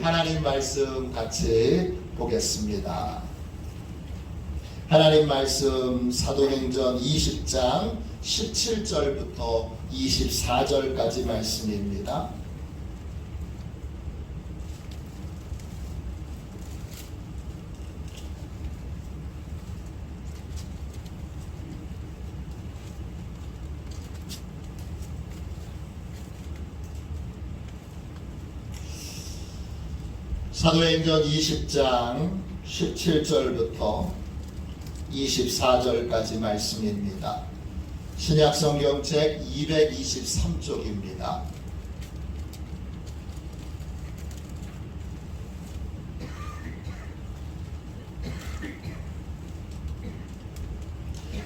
하나님 말씀 같이 보겠습니다. 하나님 말씀 사도행전 20장 17절부터 24절까지 말씀입니다. 사도행전 20장 17절부터 24절까지 말씀입니다. 신약성경 책 223쪽입니다.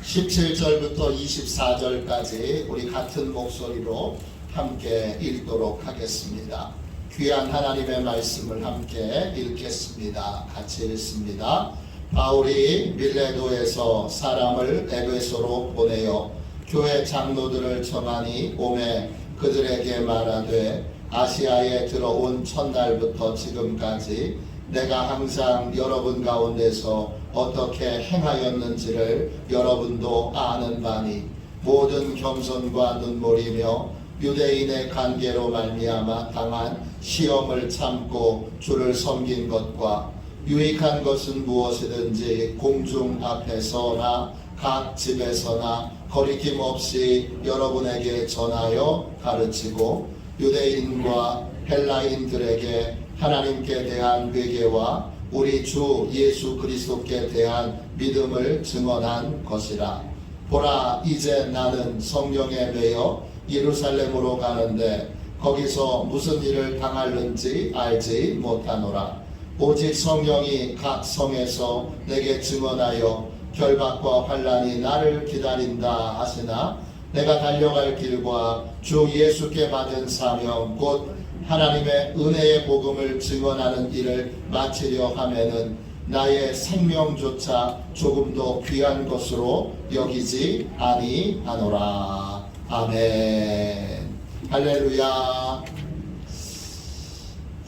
(17절부터) (24절까지) 우리 같은 목소리로 함께 읽도록 하겠습니다. 귀한 하나님의 말씀을 함께 읽겠습니다. 같이 읽습니다. 바울이 밀레도에서 사람을 에베소로 보내어 교회 장로들을 청하니 오매 그들에게 말하되 아시아에 들어온 첫날부터 지금까지 내가 항상 여러분 가운데서 어떻게 행하였는지를 여러분도 아는 바니 모든 겸손과 눈물이며 유대인의 관계로 말미암아 당한 시험을 참고 주를 섬긴 것과 유익한 것은 무엇이든지 공중 앞에서나 각 집에서나 거리낌 없이 여러분에게 전하여 가르치고 유대인과 헬라인들에게 하나님께 대한 회개와 우리 주 예수 그리스도께 대한 믿음을 증언한 것이라. 보라, 이제 나는 성령에 매여 예루살렘으로 가는데 거기서 무슨 일을 당할는지 알지 못하노라. 오직 성령이 각 성에서 내게 증언하여 결박과 환난이 나를 기다린다 하시나 내가 달려갈 길과 주 예수께 받은 사명 곧 하나님의 은혜의 복음을 증언하는 일을 마치려 하면은 나의 생명조차 조금도 귀한 것으로 여기지 아니하노라. 아멘. 할렐루야.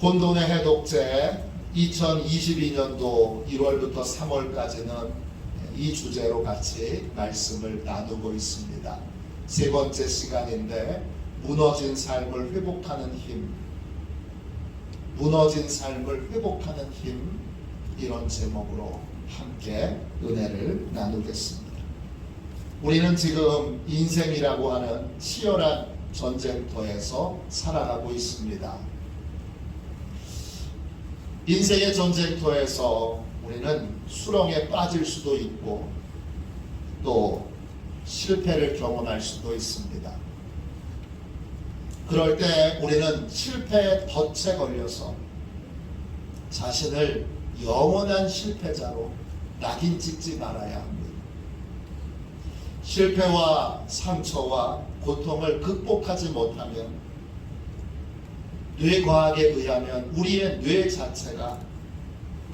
혼돈의 해독제 2022년도 1월부터 3월까지는 이 주제로 같이 말씀을 나누고 있습니다. 세 번째 시간인데 무너진 삶을 회복하는 힘, 무너진 삶을 회복하는 힘, 이런 제목으로 함께 은혜를 나누겠습니다. 우리는 지금 인생이라고 하는 치열한 전쟁터에서 살아가고 있습니다. 인생의 전쟁터에서 우리는 수렁에 빠질 수도 있고 또 실패를 경험할 수도 있습니다. 그럴 때 우리는 실패의 덫에 걸려서 자신을 영원한 실패자로 낙인 찍지 말아야 합니다. 실패와 상처와 고통을 극복하지 못하면 뇌과학에 의하면 우리의 뇌 자체가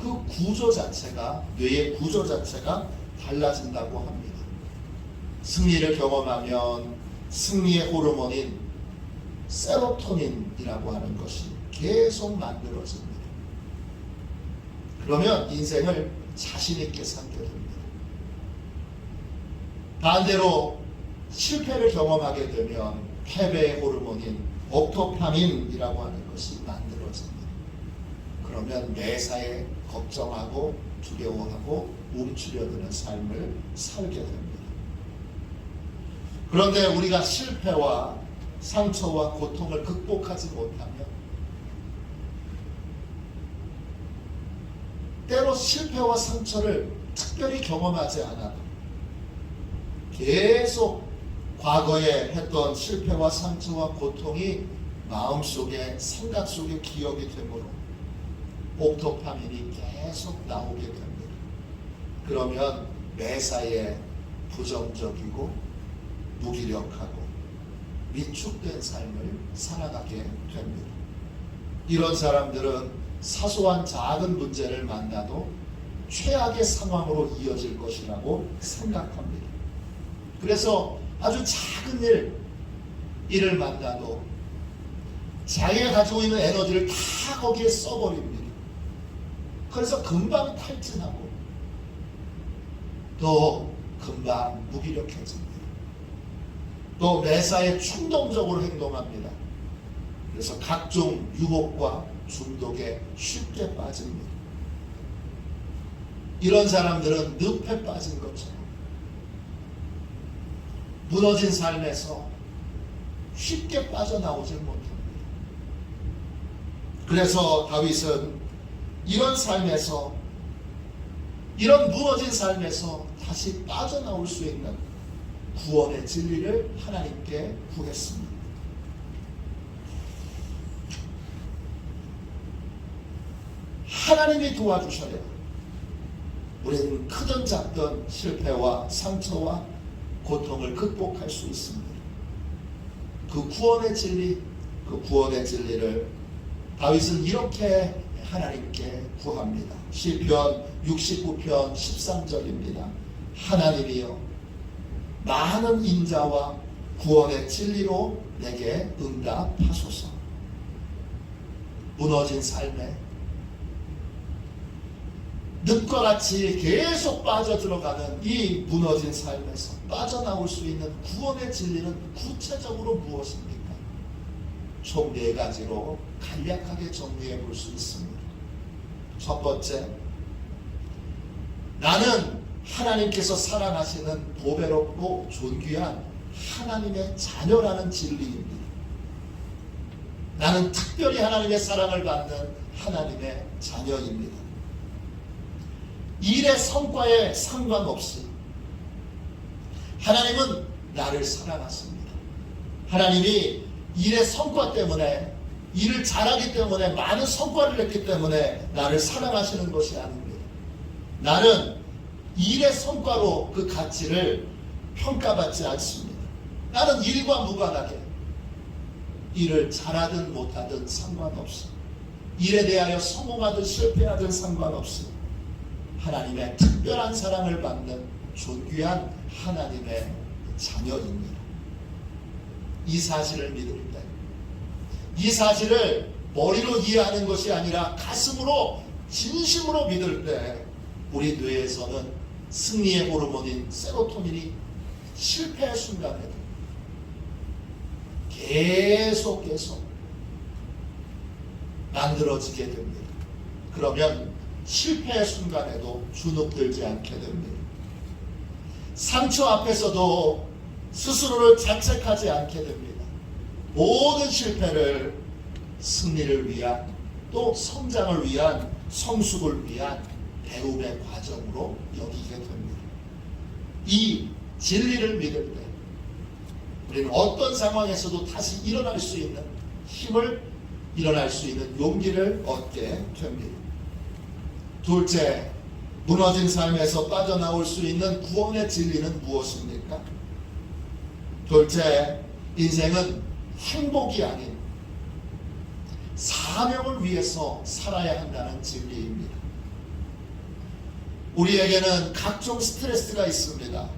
그 구조 자체가 뇌의 구조 자체가 달라진다고 합니다. 승리를 경험하면 승리의 호르몬인 세로토닌이라고 하는 것이 계속 만들어집니다. 그러면 인생을 자신 있게 살게 됩니다. 반대로 실패를 경험하게 되면 패배의 호르몬인 옥토파민이라고 하는 것이 만들어집니다. 그러면 매사에 걱정하고 두려워하고 움츠려드는 삶을 살게 됩니다. 그런데 우리가 실패와 상처와 고통을 극복하지 못하면 때로 실패와 상처를 특별히 경험하지 않아도 계속 과거에 했던 실패와 상처와 고통이 마음속에 생각 속에 기억이 되므로 옥토파민이 계속 나오게 됩니다. 그러면 매사에 부정적이고 무기력하고 위축된 삶을 살아가게 됩니다. 이런 사람들은 사소한 작은 문제를 만나도 최악의 상황으로 이어질 것이라고 생각합니다. 그래서 아주 작은 일을 만나도 자기가 가지고 있는 에너지를 다 거기에 써버립니다. 그래서 금방 탈진하고 또 금방 무기력해집니다. 또 매사에 충동적으로 행동합니다. 그래서 각종 유혹과 중독에 쉽게 빠집니다. 이런 사람들은 늪에 빠진 것처럼 무너진 삶에서 쉽게 빠져나오질 못합니다. 그래서 다윗은 이런 삶에서, 이런 무너진 삶에서 다시 빠져나올 수 있는 구원의 진리를 하나님께 구했습니다. 하나님이 도와주셔야 우리는 크든 작든 실패와 상처와 고통을 극복할 수 있습니다. 그 구원의 진리, 그 구원의 진리를 다윗은 이렇게 하나님께 구합니다. 시편 69편 13절입니다. 하나님이여 많은 인자와 구원의 진리로 내게 응답하소서. 무너진 삶에 늪과 같이 계속 빠져들어가는 이 무너진 삶에서 빠져나올 수 있는 구원의 진리는 구체적으로 무엇입니까? 총 4가지로 간략하게 정리해 볼 수 있습니다. 첫 번째, 나는 하나님께서 사랑하시는 보배롭고 존귀한 하나님의 자녀라는 진리입니다. 나는 특별히 하나님의 사랑을 받는 하나님의 자녀입니다. 일의 성과에 상관없이 하나님은 나를 사랑하십니다. 하나님이 일의 성과 때문에, 일을 잘하기 때문에, 많은 성과를 냈기 때문에 나를 사랑하시는 것이 아닙니다. 나는 일의 성과로 그 가치를 평가받지 않습니다. 나는 일과 무관하게 일을 잘하든 못하든 상관없이, 일에 대하여 성공하든 실패하든 상관없이 하나님의 특별한 사랑을 받는 존귀한 하나님의 자녀입니다. 이 사실을 믿을 때, 이 사실을 머리로 이해하는 것이 아니라 가슴으로 진심으로 믿을 때 우리 뇌에서는 승리의 호르몬인 세로토닌이 실패의 순간에도 계속 만들어지게 됩니다. 그러면 실패의 순간에도 주눅들지 않게 됩니다. 상처 앞에서도 스스로를 자책하지 않게 됩니다. 모든 실패를 승리를 위한, 또 성장을 위한, 성숙을 위한 배움의 과정으로 여기게 됩니다. 이 진리를 믿을 때 우리는 어떤 상황에서도 다시 일어날 수 있는 힘을, 일어날 수 있는 용기를 얻게 됩니다. 둘째, 무너진 삶에서 빠져나올 수 있는 구원의 진리는 무엇입니까? 둘째, 인생은 행복이 아닌 사명을 위해서 살아야 한다는 진리입니다. 우리에게는 각종 스트레스가 있습니다.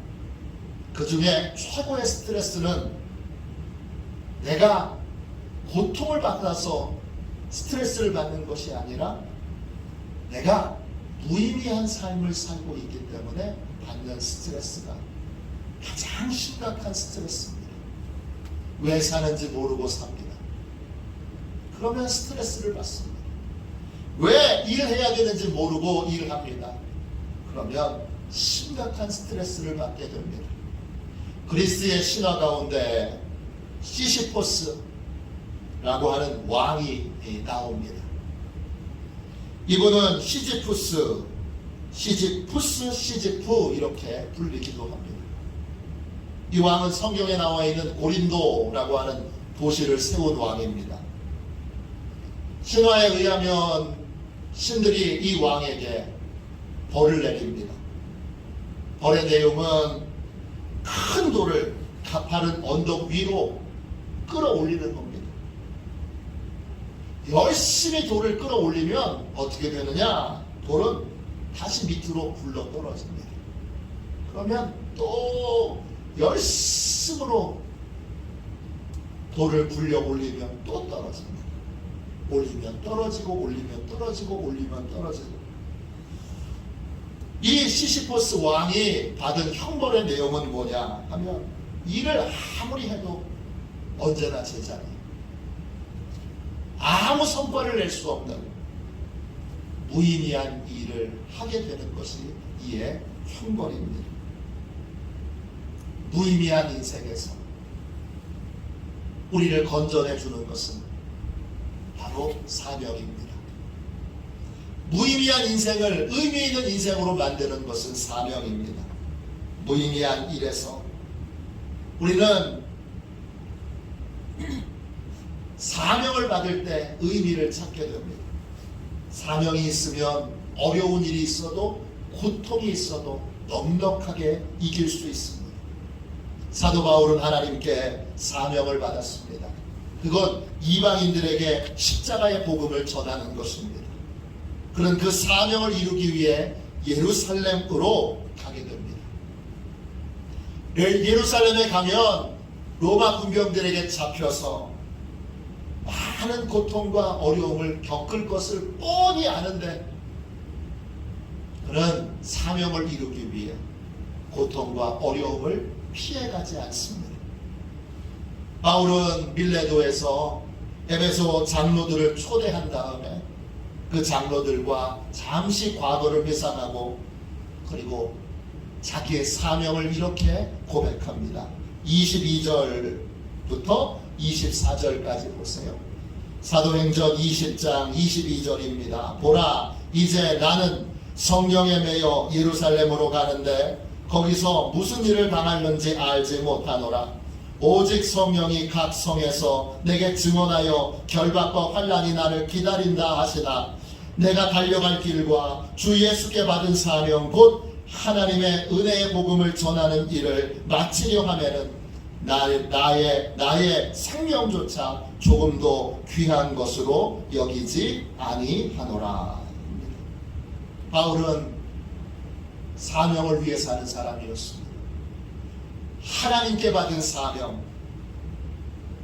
그 중에 최고의 스트레스는 내가 고통을 받아서 스트레스를 받는 것이 아니라 내가 무의미한 삶을 살고 있기 때문에 받는 스트레스가 가장 심각한 스트레스입니다. 왜 사는지 모르고 삽니다. 그러면 스트레스를 받습니다. 왜 일해야 되는지 모르고 일합니다. 그러면 심각한 스트레스를 받게 됩니다. 그리스의 신화 가운데 시시포스라고 하는 왕이 나옵니다. 이분은 시지푸스, 시지프 이렇게 불리기도 합니다. 이 왕은 성경에 나와 있는 고린도라고 하는 도시를 세운 왕입니다. 신화에 의하면 신들이 이 왕에게 벌을 내립니다. 벌의 내용은 큰 돌을 가파른 언덕 위로 끌어올리는 겁니다. 열심히 돌을 끌어올리면 어떻게 되느냐? 돌은 다시 밑으로 굴러 떨어집니다. 그러면 또 열심으로 돌을 굴려 올리면 또 떨어집니다. 올리면 떨어지고 올리면 떨어지고 올리면 떨어지고. 이 시시포스 왕이 받은 형벌의 내용은 뭐냐 하면 일을 아무리 해도 언제나 제자리, 아무 성과를 낼 수 없는 무의미한 일을 하게 되는 것이 이의 형벌입니다. 무의미한 인생에서 우리를 건져내 주는 것은 바로 사명입니다. 무의미한 인생을 의미 있는 인생으로 만드는 것은 사명입니다. 무의미한 일에서 우리는 사명을 받을 때 의미를 찾게 됩니다. 사명이 있으면 어려운 일이 있어도 고통이 있어도 넉넉하게 이길 수 있습니다. 사도 바울은 하나님께 사명을 받았습니다. 그건 이방인들에게 십자가의 복음을 전하는 것입니다. 그는 그 사명을 이루기 위해 예루살렘으로 가게 됩니다. 예루살렘에 가면 로마 군병들에게 잡혀서 많은 고통과 어려움을 겪을 것을 뻔히 아는데 그는 사명을 이루기 위해 고통과 어려움을 피해가지 않습니다. 바울은 밀레도에서 에베소 장로들을 초대한 다음에 그 장로들과 잠시 과거를 회상하고 그리고 자기의 사명을 이렇게 고백합니다. 22절부터 24절까지 보세요. 사도행전 20장 22절입니다. 보라, 이제 나는 성령에 매여 예루살렘으로 가는데 거기서 무슨 일을 당할는지 알지 못하노라. 오직 성령이 각 성에서 내게 증언하여 결박과 환난이 나를 기다린다 하시나 내가 달려갈 길과 주 예수께 받은 사명 곧 하나님의 은혜의 복음을 전하는 일을 마치려 하면은 나의 생명조차 조금도 귀한 것으로 여기지 아니하노라. 바울은 사명을 위해 사는 사람이었습니다. 하나님께 받은 사명,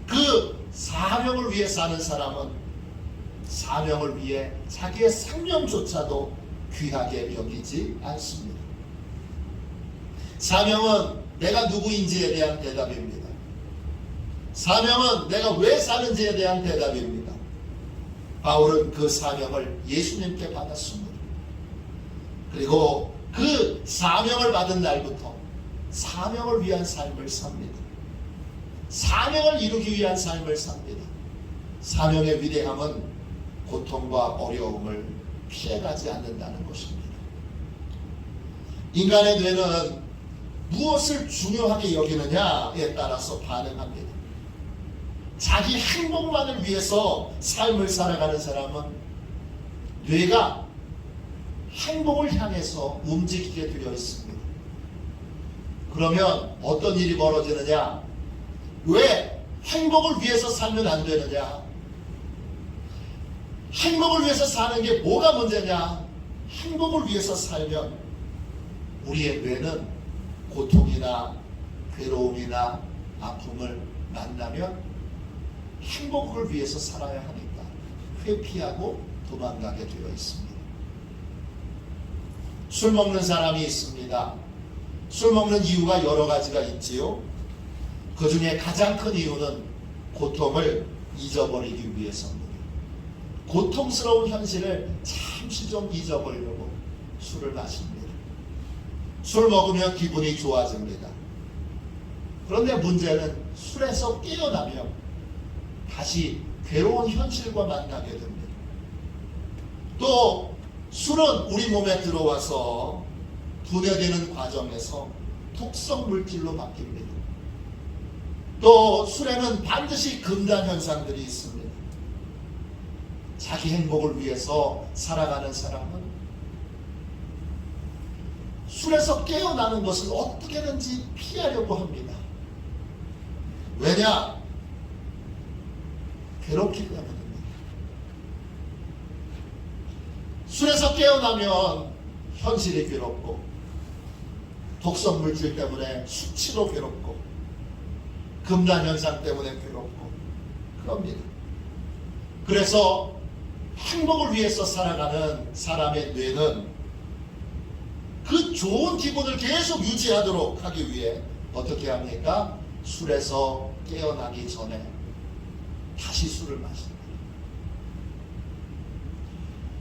그 사명을 위해 사는 사람은 사명을 위해 자기의 생명조차도 귀하게 여기지 않습니다. 사명은 내가 누구인지에 대한 대답입니다. 사명은 내가 왜 사는지에 대한 대답입니다. 바울은 그 사명을 예수님께 받았습니다. 그리고 그 사명을 받은 날부터 사명을 위한 삶을 삽니다. 사명을 이루기 위한 삶을 삽니다. 사명의 위대함은 고통과 어려움을 피해가지 않는다는 것입니다. 인간의 뇌는 무엇을 중요하게 여기느냐에 따라서 반응합니다. 자기 행복만을 위해서 삶을 살아가는 사람은 뇌가 행복을 향해서 움직이게 되어 있습니다. 그러면 어떤 일이 벌어지느냐? 왜 행복을 위해서 살면 안 되느냐? 행복을 위해서 사는 게 뭐가 문제냐? 행복을 위해서 살면 우리의 뇌는 고통이나 괴로움이나 아픔을 만나면 행복을 위해서 살아야 하니까 회피하고 도망가게 되어 있습니다. 술 먹는 사람이 있습니다. 술 먹는 이유가 여러 가지가 있지요. 그 중에 가장 큰 이유는 고통을 잊어버리기 위해서입니다. 고통스러운 현실을 잠시 좀 잊어버리려고 술을 마십니다. 술 먹으면 기분이 좋아집니다. 그런데 문제는 술에서 깨어나면 다시 괴로운 현실과 만나게 됩니다. 또 술은 우리 몸에 들어와서 분해되는 과정에서 독성 물질로 바뀝니다. 또 술에는 반드시 금단 현상들이 있습니다. 자기 행복을 위해서 살아가는 사람은 술에서 깨어나는 것을 어떻게든지 피하려고 합니다. 왜냐? 괴롭기 때문입니다. 술에서 깨어나면 현실이 괴롭고 독성 물질 때문에 수치로 괴롭고 금단 현상 때문에 괴롭고 그럽니다. 그래서 행복을 위해서 살아가는 사람의 뇌는 그 좋은 기분을 계속 유지하도록 하기 위해 어떻게 합니까? 술에서 깨어나기 전에 다시 술을 마십니다.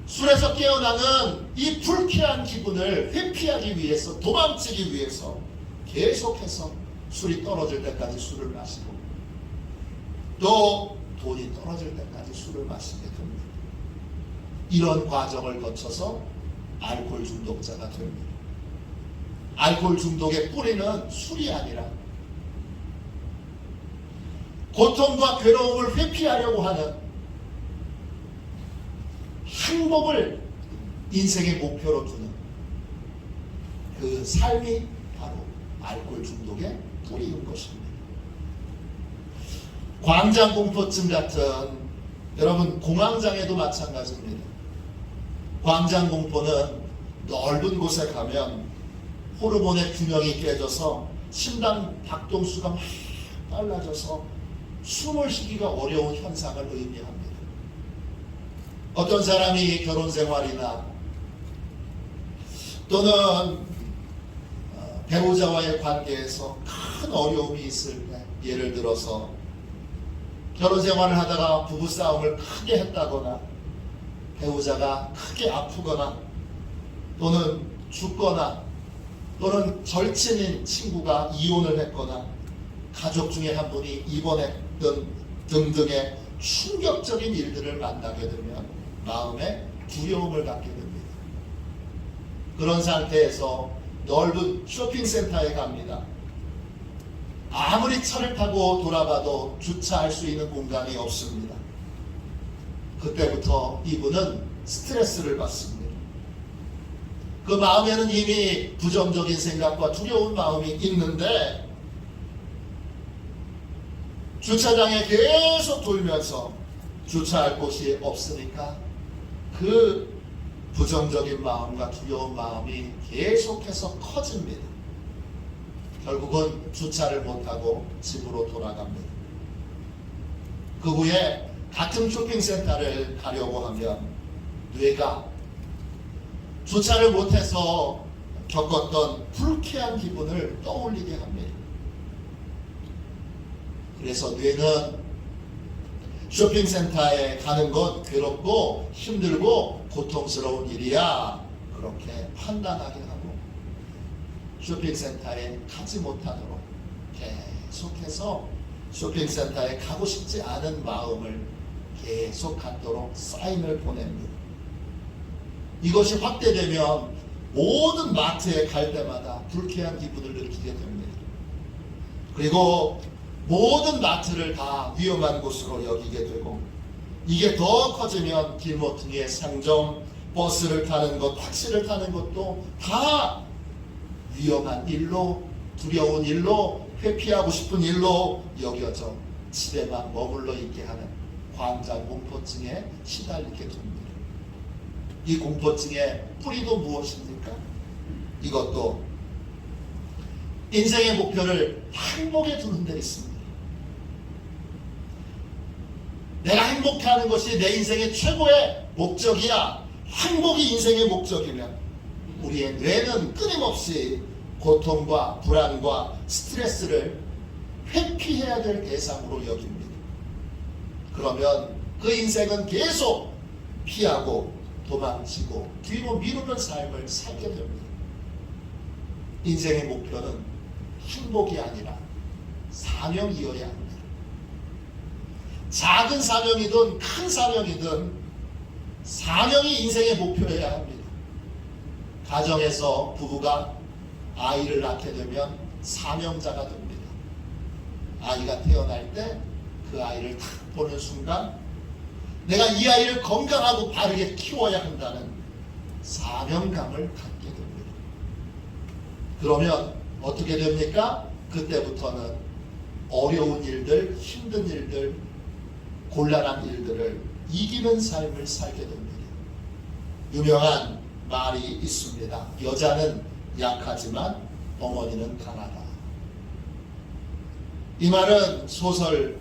술에서 깨어나는 이 불쾌한 기분을 회피하기 위해서, 도망치기 위해서 계속해서 술이 떨어질 때까지 술을 마시고 또 돈이 떨어질 때까지 술을 마시게 됩니다. 이런 과정을 거쳐서 알코올 중독자가 됩니다. 알코올 중독의 뿌리는 술이 아니라 고통과 괴로움을 회피하려고 하는 행복을 인생의 목표로 두는 그 삶이 바로 알코올 중독의 뿌리인 것입니다. 광장공포증 같은, 여러분 공황장애도 마찬가지입니다. 광장공포는 넓은 곳에 가면 호르몬의 균형이 깨져서 심장 박동수가 막 빨라져서 숨을 쉬기가 어려운 현상을 의미합니다. 어떤 사람이 결혼 생활이나 또는 배우자와의 관계에서 큰 어려움이 있을 때, 예를 들어서 결혼 생활을 하다가 부부싸움을 크게 했다거나 배우자가 크게 아프거나 또는 죽거나 또는 절친인 친구가 이혼을 했거나 가족 중에 한 분이 입원했던 등등의 충격적인 일들을 만나게 되면 마음에 두려움을 갖게 됩니다. 그런 상태에서 넓은 쇼핑센터에 갑니다. 아무리 차를 타고 돌아봐도 주차할 수 있는 공간이 없습니다. 그때부터 이분은 스트레스를 받습니다. 그 마음에는 이미 부정적인 생각과 두려운 마음이 있는데 주차장에 계속 돌면서 주차할 곳이 없으니까 그 부정적인 마음과 두려운 마음이 계속해서 커집니다. 결국은 주차를 못하고 집으로 돌아갑니다. 그 후에 같은 쇼핑센터를 가려고 하면 뇌가 주차를 못해서 겪었던 불쾌한 기분을 떠올리게 합니다. 그래서 뇌는 쇼핑센터에 가는 건 괴롭고 힘들고 고통스러운 일이야, 그렇게 판단하게 하고 쇼핑센터에 가지 못하도록 계속해서 쇼핑센터에 가고 싶지 않은 마음을 계속 갖도록 사인을 보냅니다. 이것이 확대되면 모든 마트에 갈 때마다 불쾌한 기분을 느끼게 됩니다. 그리고 모든 마트를 다 위험한 곳으로 여기게 되고, 이게 더 커지면 길모퉁이의 상점, 버스를 타는 것, 택시를 타는 것도 다 위험한 일로, 두려운 일로, 회피하고 싶은 일로 여겨져 집에만 머물러 있게 하는 광장공포증에 시달리게 됩니다. 이 공포증의 뿌리도 무엇입니까? 이것도 인생의 목표를 행복에 두는 데 있습니다. 내가 행복해하는 것이 내 인생의 최고의 목적이야, 행복이 인생의 목적이면 우리의 뇌는 끊임없이 고통과 불안과 스트레스를 회피해야 될 대상으로 여깁니다. 그러면 그 인생은 계속 피하고 도망치고 뒤로 미루는 삶을 살게 됩니다. 인생의 목표는 행복이 아니라 사명이어야 합니다. 작은 사명이든 큰 사명이든 사명이 인생의 목표여야 합니다. 가정에서 부부가 아이를 낳게 되면 사명자가 됩니다. 아이가 태어날 때 그 아이를 딱 보는 순간 내가 이 아이를 건강하고 바르게 키워야 한다는 사명감을 갖게 됩니다. 그러면 어떻게 됩니까? 그때부터는 어려운 일들, 힘든 일들, 곤란한 일들을 이기는 삶을 살게 됩니다. 유명한 말이 있습니다. 여자는 약하지만 어머니는 강하다. 이 말은 소설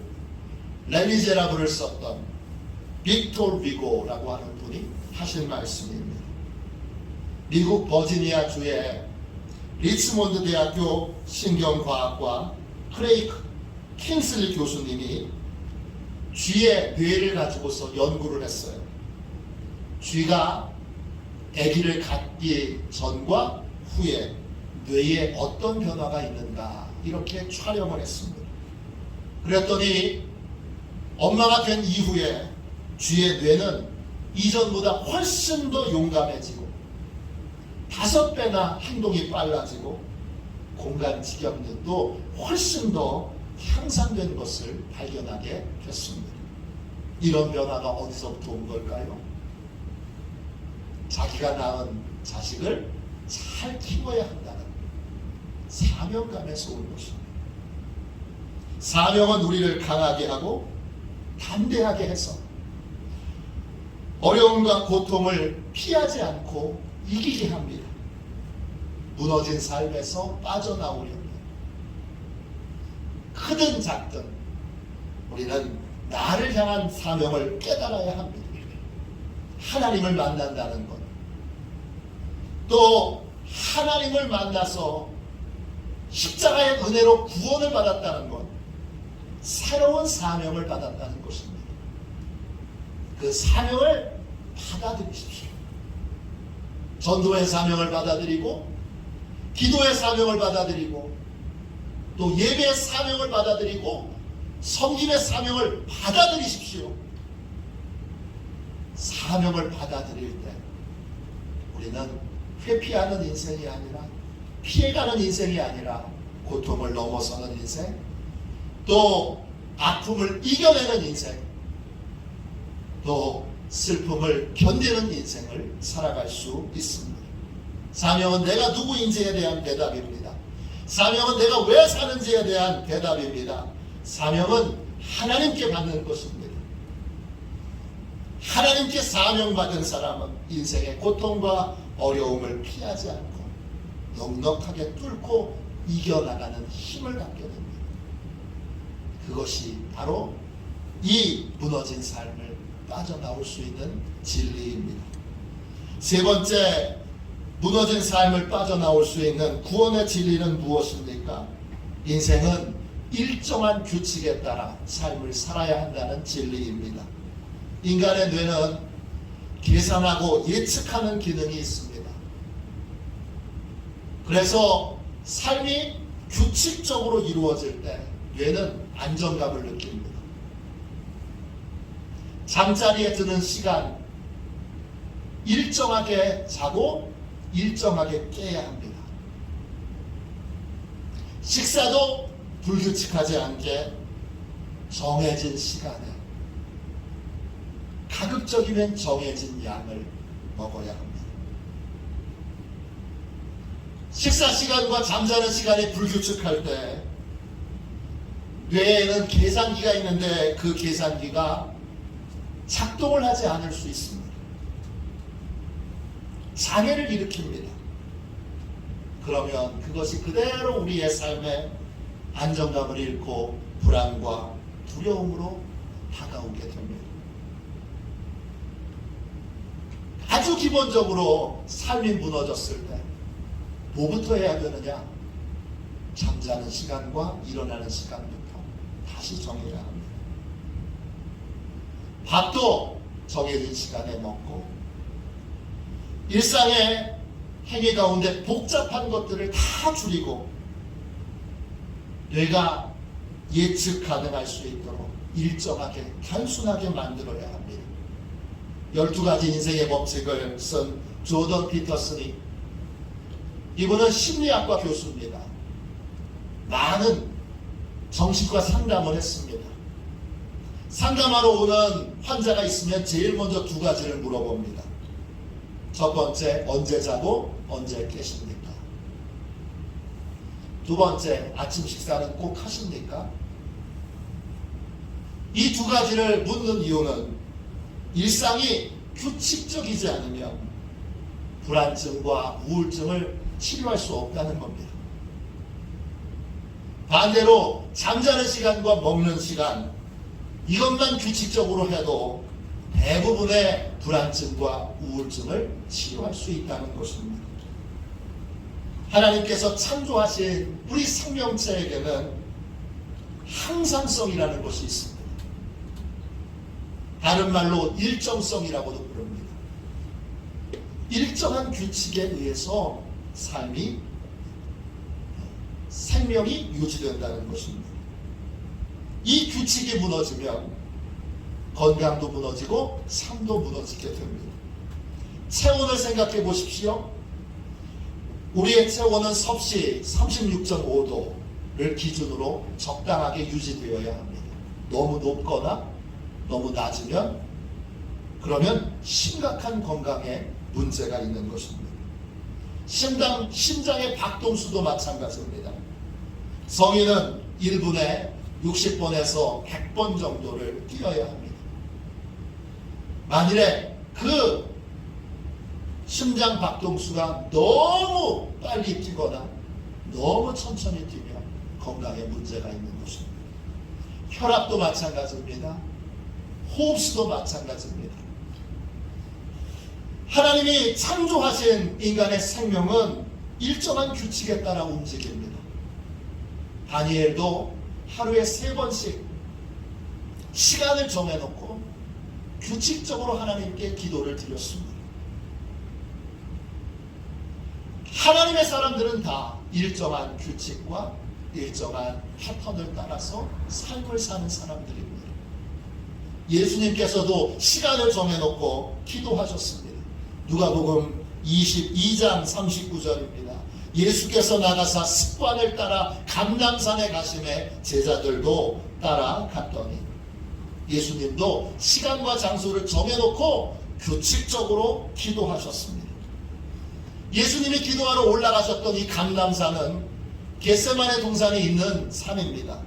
레미제라블을 썼던 빅토르 위고라고 하는 분이 하신 말씀입니다. 미국 버지니아 주의 리치몬드 대학교 신경과학과 크레이크 킹슬리 교수님이 쥐의 뇌를 가지고서 연구를 했어요. 쥐가 아기를 갖기 전과 후에 뇌에 어떤 변화가 있는가 이렇게 촬영을 했습니다. 그랬더니 엄마가 된 이후에 쥐의 뇌는 이전보다 훨씬 더 용감해지고 5배나 행동이 빨라지고 공간 직역력도 훨씬 더 향상된 것을 발견하게 됐습니다. 이런 변화가 어디서부터 온 걸까요? 자기가 낳은 자식을 잘 키워야 한다는 사명감에서 온 것입니다. 사명은 우리를 강하게 하고 담대하게 해서 어려움과 고통을 피하지 않고 이기게 합니다. 무너진 삶에서 빠져나오려면 크든 작든 우리는 나를 향한 사명을 깨달아야 합니다. 하나님을 만난다는 것, 또 하나님을 만나서 십자가의 은혜로 구원을 받았다는 것, 새로운 사명을 받았다는 것입니다. 그 사명을 받아들이십시오. 전도의 사명을 받아들이고 기도의 사명을 받아들이고 또 예배의 사명을 받아들이고 섬김의 사명을 받아들이십시오. 사명을 받아들일 때 우리는 회피하는 인생이 아니라 피해가는 인생이 아니라 고통을 넘어서는 인생, 또 아픔을 이겨내는 인생, 또 슬픔을 견디는 인생을 살아갈 수 있습니다. 사명은 내가 누구인지에 대한 대답입니다. 사명은 내가 왜 사는지에 대한 대답입니다. 사명은 하나님께 받는 것입니다. 하나님께 사명받은 사람은 인생의 고통과 어려움을 피하지 않고 넉넉하게 뚫고 이겨나가는 힘을 갖게 됩니다. 그것이 바로 이 무너진 삶을 빠져나올 수 있는 진리입니다. 세 번째, 무너진 삶을 빠져나올 수 있는 구원의 진리는 무엇입니까? 인생은 일정한 규칙에 따라 삶을 살아야 한다는 진리입니다. 인간의 뇌는 계산하고 예측하는 기능이 있습니다. 그래서 삶이 규칙적으로 이루어질 때 뇌는 안정감을 느낍니다. 잠자리에 드는 시간 일정하게 자고 일정하게 깨야 합니다. 식사도 불규칙하지 않게 정해진 시간에 가급적이면 정해진 양을 먹어야 합니다. 식사 시간과 잠자는 시간이 불규칙할 때 뇌에는 계산기가 있는데 그 계산기가 작동을 하지 않을 수 있습니다. 장애를 일으킵니다. 그러면 그것이 그대로 우리의 삶에 안정감을 잃고 불안과 두려움으로 다가오게 됩니다. 아주 기본적으로 삶이 무너졌을 때 뭐부터 해야 되느냐? 잠자는 시간과 일어나는 시간부터 다시 정해야 합니다. 밥도 정해진 시간에 먹고 일상의 행위 가운데 복잡한 것들을 다 줄이고 뇌가 예측 가능할 수 있도록 일정하게 단순하게 만들어야 합니다. 12가지 인생의 법칙을 쓴 조던 피터슨이, 이분은 심리학과 교수입니다. 많은 정신과 상담을 했습니다. 상담하러 오는 환자가 있으면 제일 먼저 2가지를 물어봅니다. 첫 번째, 언제 자고 언제 깨십니까? 2번째, 아침 식사는 꼭 하십니까? 이 2가지를 묻는 이유는 일상이 규칙적이지 않으면 불안증과 우울증을 치료할 수 없다는 겁니다. 반대로 잠자는 시간과 먹는 시간, 이것만 규칙적으로 해도 대부분의 불안증과 우울증을 치료할 수 있다는 것입니다. 하나님께서 창조하신 우리 생명체에게는 항상성이라는 것이 있습니다. 다른 말로 일정성이라고도 부릅니다. 일정한 규칙에 의해서 생명이 유지된다는 것입니다. 이 규칙이 무너지면 건강도 무너지고 삶도 무너지게 됩니다. 체온을 생각해 보십시오. 우리의 체온은 섭씨 36.5도를 기준으로 적당하게 유지되어야 합니다. 너무 높거나 너무 낮으면 그러면 심각한 건강에 문제가 있는 것입니다. 심장의 박동수도 마찬가지입니다. 성인은 1분에 60번에서 100번 정도를 뛰어야 합니다. 만일에 그 심장 박동수가 너무 빨리 뛰거나 너무 천천히 뛰면 건강에 문제가 있는 것입니다. 혈압도 마찬가지입니다. 호흡수도 마찬가지입니다. 하나님이 창조하신 인간의 생명은 일정한 규칙에 따라 움직입니다. 다니엘도 하루에 3번씩 시간을 정해놓고 규칙적으로 하나님께 기도를 드렸습니다. 하나님의 사람들은 다 일정한 규칙과 일정한 패턴을 따라서 삶을 사는 사람들입니다. 예수님께서도 시간을 정해놓고 기도하셨습니다. 누가복음 22장 39절입니다. 예수께서 나가사 습관을 따라 감람산에 가심에 제자들도 따라갔더니, 예수님도 시간과 장소를 정해놓고 규칙적으로 기도하셨습니다. 예수님이 기도하러 올라가셨던 이 감람산은 겟세마네 동산이 있는 산입니다.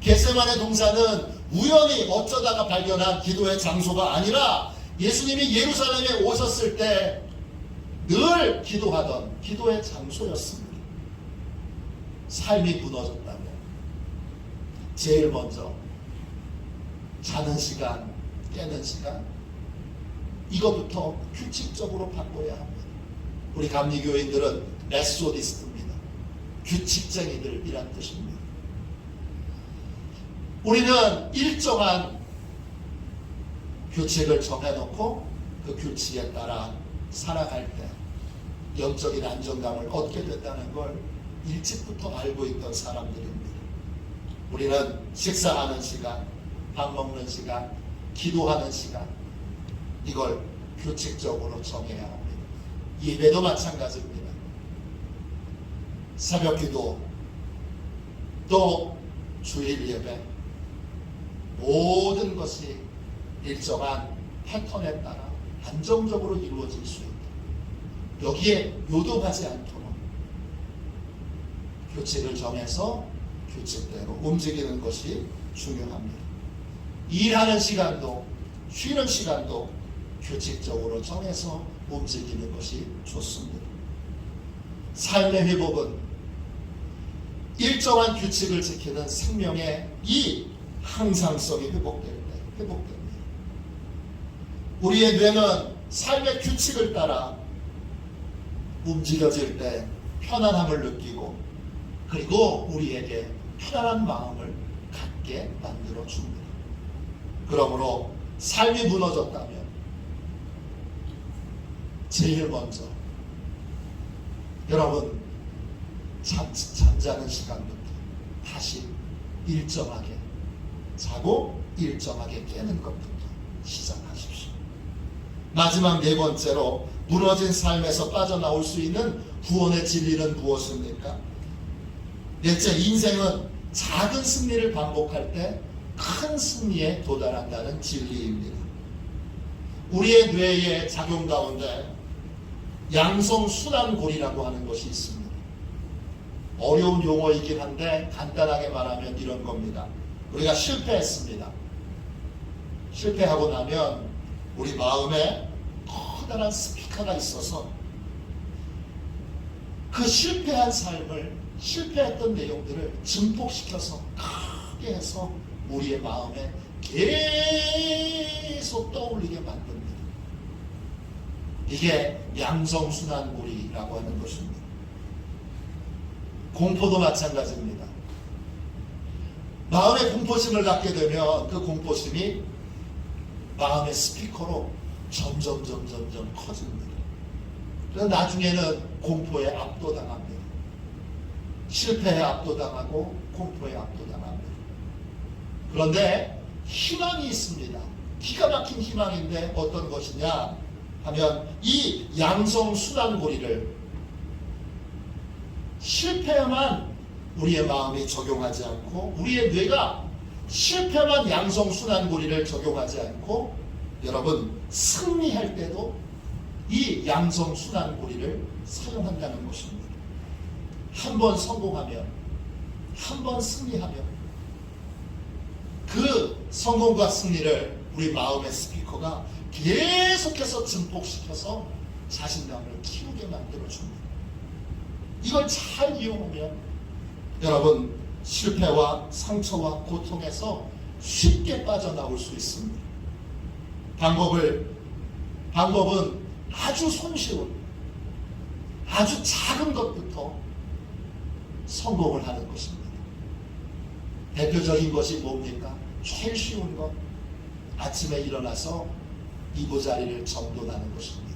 겟세마네 동산은 우연히 어쩌다가 발견한 기도의 장소가 아니라 예수님이 예루살렘에 오셨을 때 늘 기도하던 기도의 장소였습니다. 삶이 무너졌다면 제일 먼저 자는 시간, 깨는 시간, 이것부터 규칙적으로 바꿔야 합니다. 우리 감리교인들은 메소디스트입니다. 규칙쟁이들이란 뜻입니다. 우리는 일정한 규칙을 정해놓고 그 규칙에 따라 살아갈 때 영적인 안정감을 얻게 된다는 걸 일찍부터 알고 있던 사람들입니다. 우리는 식사하는 시간, 밥 먹는 시간, 기도하는 시간, 이걸 규칙적으로 정해야 합니다. 예배도 마찬가지입니다. 새벽 기도, 또 주일 예배, 모든 것이 일정한 패턴에 따라 안정적으로 이루어질 수 있다. 여기에 요동하지 않도록 규칙을 정해서 규칙대로 움직이는 것이 중요합니다. 일하는 시간도 쉬는 시간도 규칙적으로 정해서 움직이는 것이 좋습니다. 삶의 회복은 일정한 규칙을 지키는 생명의 이 항상성이 회복될 때 회복됩니다. 우리의 뇌는 삶의 규칙을 따라 움직여질 때 편안함을 느끼고, 그리고 우리에게 편안한 마음을 갖게 만들어 줍니다. 그러므로 삶이 무너졌다면 제일 먼저 여러분 잠자는 시간부터 다시 일정하게 자고 일정하게 깨는 것부터 시작하십시오. 마지막 4번째로 무너진 삶에서 빠져나올 수 있는 구원의 진리는 무엇입니까? 넷째, 인생은 작은 승리를 반복할 때 큰 승리에 도달한다는 진리입니다. 우리의 뇌의 작용 가운데 양성순환골이라고 하는 것이 있습니다. 어려운 용어이긴 한데 간단하게 말하면 이런 겁니다. 우리가 실패했습니다. 실패하고 나면 우리 마음에 커다란 스피커가 있어서 그 실패한 삶을 실패했던 내용들을 증폭시켜서 크게 해서 우리의 마음에 계속 떠올리게 만듭니다. 이게 양성순환고리라고 하는 것입니다. 공포도 마찬가지입니다. 마음의 공포심을 갖게 되면 그 공포심이 마음의 스피커로 점점 커집니다. 그래서 나중에는 공포에 압도당합니다. 실패에 압도당하고 공포에 압도당합니다. 그런데 희망이 있습니다. 기가 막힌 희망인데 어떤 것이냐 하면 이 양성순환고리를 실패만 우리의 마음이 적용하지 않고 우리의 뇌가 실패만 양성순환고리를 적용하지 않고 여러분 승리할 때도 이 양성순환고리를 사용한다는 것입니다. 한 번 성공하면 한 번 승리하면 그 성공과 승리를 우리 마음의 스피커가 계속해서 증폭시켜서 자신감을 키우게 만들어줍니다. 이걸 잘 이용하면 여러분 실패와 상처와 고통에서 쉽게 빠져나올 수 있습니다. 방법은 아주 손쉬운 아주 작은 것부터 성공을 하는 것입니다. 대표적인 것이 뭡니까? 제일 쉬운 것, 아침에 일어나서 이부자리를 정돈하는 것입니다.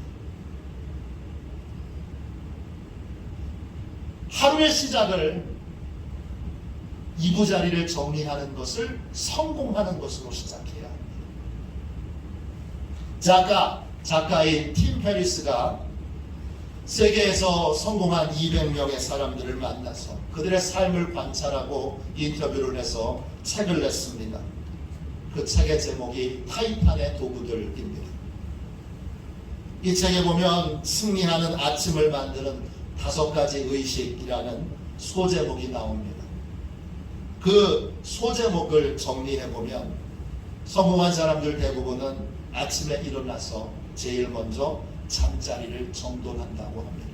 하루의 시작을 이부자리를 정리하는 것을 성공하는 것으로 시작해야 합니다. 작가인 팀 페리스가 세계에서 성공한 200명의 사람들을 만나서 그들의 삶을 관찰하고 인터뷰를 해서 책을 냈습니다. 그 책의 제목이 타이탄의 도구들입니다. 이 책에 보면 승리하는 아침을 만드는 5가지 의식이라는 소제목이 나옵니다. 그 소제목을 정리해보면 성공한 사람들 대부분은 아침에 일어나서 제일 먼저 잠자리를 정돈한다고 합니다.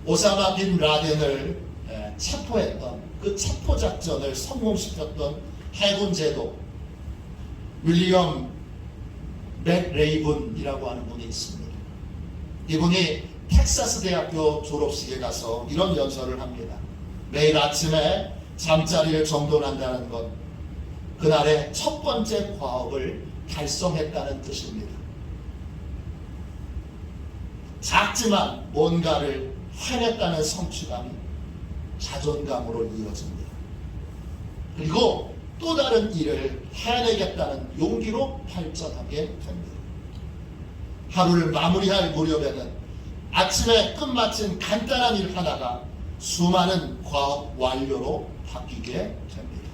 오사마 빈 라덴을 체포했던 그 체포작전을 성공시켰던 해군 제도 윌리엄 맥레이븐이라고 하는 분이 있습니다. 이분이 텍사스 대학교 졸업식에 가서 이런 연설을 합니다. 매일 아침에 잠자리를 정돈한다는 것, 그날의 첫 번째 과업을 달성했다는 뜻입니다. 작지만 뭔가를 해냈다는 성취감이 자존감으로 이어집니다. 그리고 또 다른 일을 해내겠다는 용기로 발전하게 됩니다. 하루를 마무리할 무렵에는 아침에 끝마친 간단한 일 하나가 수많은 과업 완료로 바뀌게 됩니다.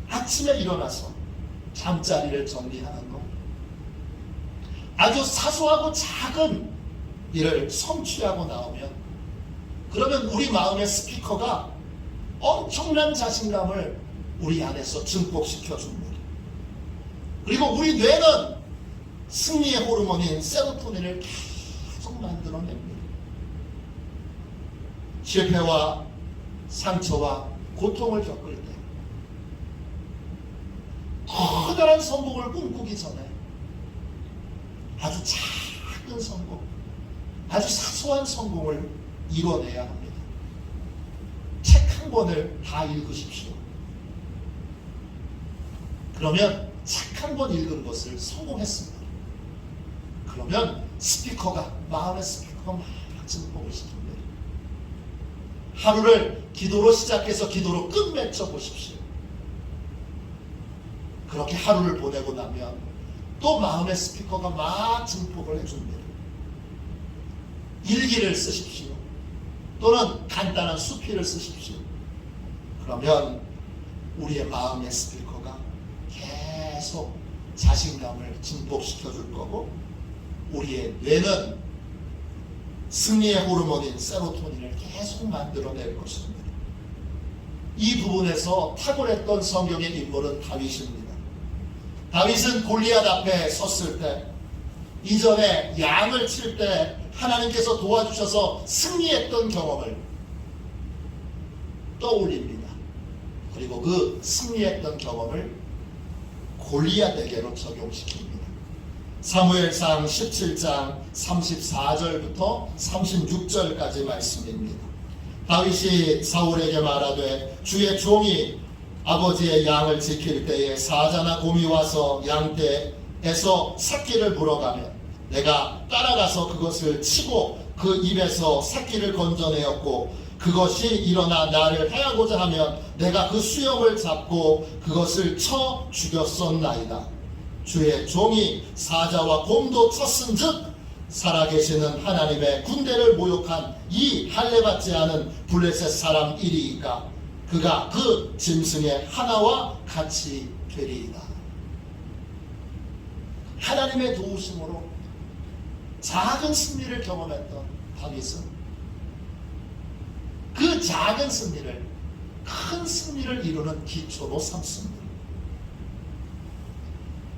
아침에 일어나서 잠자리를 정리하는 것, 아주 사소하고 작은 일을 성취하고 나오면 그러면 우리 마음의 스피커가 엄청난 자신감을 우리 안에서 증폭시켜 줍니다. 그리고 우리 뇌는 승리의 호르몬인 세로토닌을 계속 만들어냅니다. 실패와 상처와 고통을 겪을 때 커다란 성공을 꿈꾸기 전에 아주 작은 성공, 아주 사소한 성공을 이뤄내야 합니다. 책 한 권을 다 읽으십시오. 그러면 책 한 권 읽은 것을 성공했습니다. 그러면 마음의 스피커가 막 증폭을 시킵니다. 하루를 기도로 시작해서 기도로 끝맺혀 보십시오. 그렇게 하루를 보내고 나면 또 마음의 스피커가 막 증폭을 해줍니다. 일기를 쓰십시오. 또는 간단한 수필을 쓰십시오. 그러면 우리의 마음의 스피커가 계속 자신감을 증폭시켜 줄 거고 우리의 뇌는 승리의 호르몬인 세로토닌을 계속 만들어낼 것입니다. 이 부분에서 탁월했던 성경의 인물은 다윗입니다. 다윗은 골리앗 앞에 섰을 때 이전에 양을 칠 때 하나님께서 도와주셔서 승리했던 경험을 떠올립니다. 그리고 그 승리했던 경험을 골리앗에게로 적용시킵니다. 사무엘상 17장 34절부터 36절까지 말씀입니다. 다윗이 사울에게 말하되 주의 종이 아버지의 양을 지킬 때에 사자나 곰이 와서 양떼에서 새끼를 물어가면 내가 따라가서 그것을 치고 그 입에서 새끼를 건져내었고 그것이 일어나 나를 해하고자 하면 내가 그 수염을 잡고 그것을 쳐 죽였었나이다. 주의 종이 사자와 곰도 쳤은즉 살아계시는 하나님의 군대를 모욕한 이 할례받지 않은 블레셋 사람 이리이까 그가 그 짐승의 하나와 같이 되리이다. 하나님의 도우심으로 작은 승리를 경험했던 다윗은 그 작은 승리를 큰 승리를 이루는 기초로 삼습니다.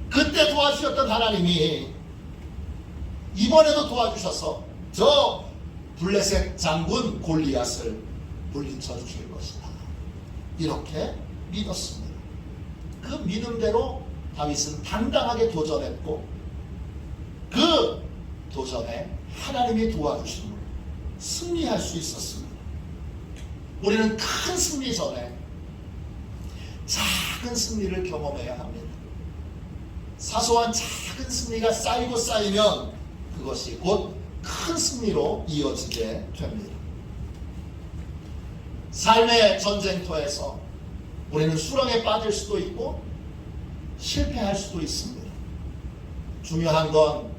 그때 도와주셨던 하나님이 이번에도 도와주셔서 저 블레셋 장군 골리앗을 물리쳐 주실 것이다. 이렇게 믿었습니다. 그 믿음대로 다윗은 당당하게 도전했고 그 도전에 하나님이 도와주심으로 승리할 수 있었습니다. 우리는 큰 승리 전에 작은 승리를 경험해야 합니다. 사소한 작은 승리가 쌓이고 쌓이면 그것이 곧 큰 승리로 이어지게 됩니다. 삶의 전쟁터에서 우리는 수렁에 빠질 수도 있고 실패할 수도 있습니다. 중요한 건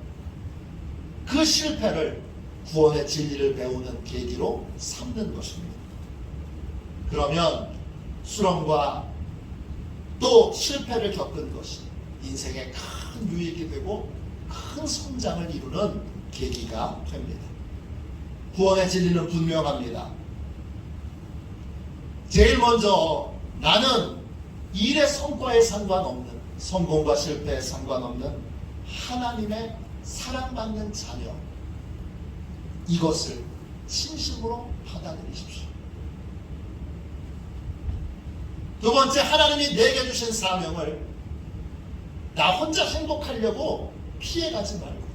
그 실패를 구원의 진리를 배우는 계기로 삼는 것입니다. 그러면 수렁과 또 실패를 겪은 것이 인생에 큰 유익이 되고 큰 성장을 이루는 계기가 됩니다. 구원의 진리는 분명합니다. 제일 먼저 나는 일의 성과에 상관없는, 성공과 실패에 상관없는 하나님의 사랑받는 자녀, 이것을 진심으로 받아들이십시오. 두 번째, 하나님이 내게 주신 사명을 나 혼자 행복하려고 피해가지 말고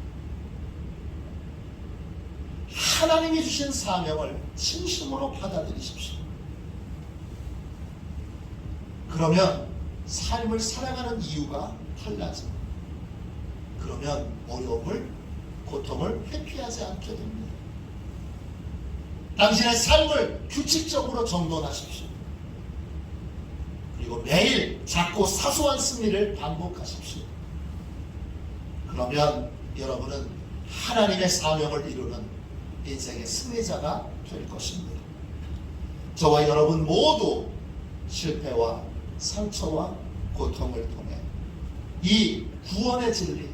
하나님이 주신 사명을 진심으로 받아들이십시오. 그러면 삶을 살아가는 이유가 달라집니다. 그러면 어려움을, 고통을 회피하지 않게 됩니다. 당신의 삶을 규칙적으로 정돈하십시오. 그리고 매일 작고 사소한 승리를 반복하십시오. 그러면 여러분은 하나님의 사명을 이루는 인생의 승리자가 될 것입니다. 저와 여러분 모두 실패와 상처와 고통을 통해 이 구원의 진리,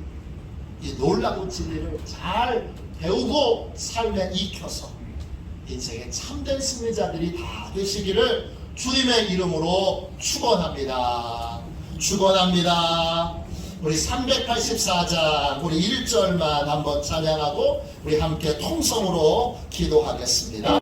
이 놀라운 진리를 잘 배우고 삶에 익혀서 인생의 참된 승리자들이 다 되시기를 주님의 이름으로 축원합니다. 축원합니다. 우리 384장 우리 1절만 한번 찬양하고 우리 함께 통성으로 기도하겠습니다.